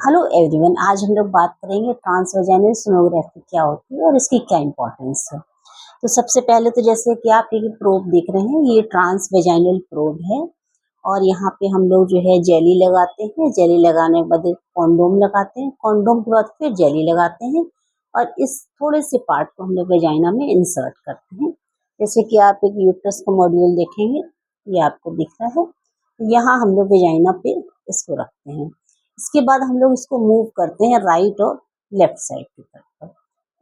Hello everyone, आज हम लोग बात करेंगे ट्रांसवेजाइनल सोनोग्राफी क्या होती है और इसकी क्या इंपॉर्टेंस है। तो सबसे पहले तो जैसे कि आप ये प्रोब देख रहे हैं, ये ट्रांसवेजाइनल प्रोब है और यहाँ पे हम लोग जो है जेली लगाते हैं। जेली लगाने के बाद कॉन्डोम लगाते हैं, कॉन्डोम के बाद फिर जेली लगाते हैं और इस थोड़े से पार्ट को हम लोग वेजाइना में इंसर्ट करते हैं। जैसे कि आप एक यूट्रस का मॉड्यूल देखेंगे, ये आपको दिख रहा है। यहाँ हम लोग वेजाइना पे इसको रखते हैं। इसके बाद हम लोग इसको मूव करते हैं राइट और लेफ्ट साइड की तरफ।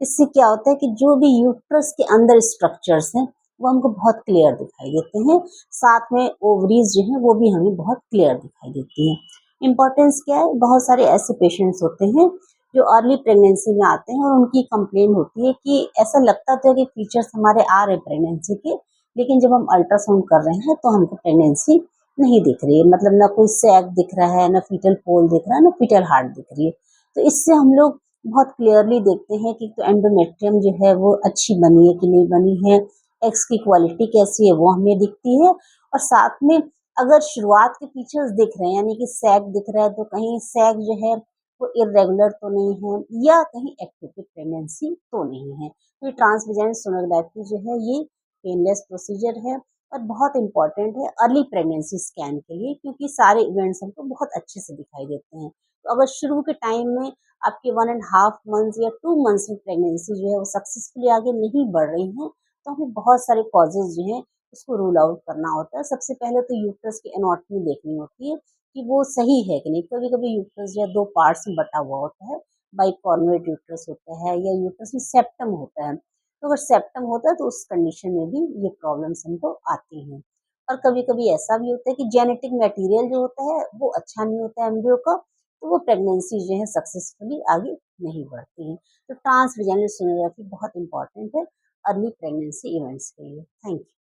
इससे क्या होता है कि जो भी यूट्रस के अंदर स्ट्रक्चर्स हैं वो हमको बहुत क्लियर दिखाई देते हैं। साथ में ओवरीज जो हैं वो भी हमें बहुत क्लियर दिखाई देती हैं। इम्पोर्टेंस क्या है, बहुत सारे ऐसे पेशेंट्स होते हैं जो अर्ली प्रेगनेंसी में आते हैं और उनकी कंप्लेन होती है कि ऐसा लगता तो है कि फीचर्स हमारे आ रहे प्रेगनेंसी के, लेकिन जब हम अल्ट्रासाउंड कर रहे हैं तो हमको प्रेगनेंसी नहीं दिख रही है। मतलब ना कोई सैक दिख रहा है, ना फीटल पोल दिख रहा है, ना फीटल हार्ट दिख रही है। तो इससे हम लोग बहुत क्लियरली देखते हैं कि तो एंडोमेट्रियम जो है वो अच्छी बनी है कि नहीं बनी है, एग्स की क्वालिटी कैसी है वो हमें दिखती है। और साथ में अगर शुरुआत के फीचर्स दिख रहे हैं, यानी कि सैक दिख रहा है, तो कहीं सैक जो है वो इरेगुलर तो नहीं है या कहीं एक्टोपिक प्रेगनेंसी तो नहीं है। तो ट्रांसवेजाइनल सोनोग्राफी जो है ये पेनलेस प्रोसीजर है और बहुत इंपॉर्टेंट है अर्ली प्रेगनेंसी स्कैन के लिए, क्योंकि सारे इवेंट्स हमको बहुत अच्छे से दिखाई देते हैं। तो अगर शुरू के टाइम में आपके 1.5 मंथ्स या 2 मंथ्स में प्रेगनेंसी जो है वो सक्सेसफुली आगे नहीं बढ़ रही है, तो हमें बहुत सारे कॉजेज जो हैं उसको रूल आउट करना होता है। सबसे पहले तो यूट्रस की एनाटॉमी देखनी होती है कि वो सही है कि नहीं। कभी कभी यूट्रस जो है 2 पार्ट्स में बटा हुआ होता है, बाइकॉर्नुएट यूट्रस होता है या यूट्रस में सेप्टम होता है। तो अगर सेप्टम होता है तो उस कंडीशन में भी ये प्रॉब्लम्स हमको आती हैं। और कभी कभी ऐसा भी होता है कि जेनेटिक मटेरियल जो होता है वो अच्छा नहीं होता है एम्ब्रियो का, तो वो प्रेगनेंसी जो है सक्सेसफुली आगे नहीं बढ़ती है। तो ट्रांसवेजाइनल सोनोग्राफी बहुत इंपॉर्टेंट है अर्ली प्रेगनेंसी इवेंट्स के लिए। Thank you.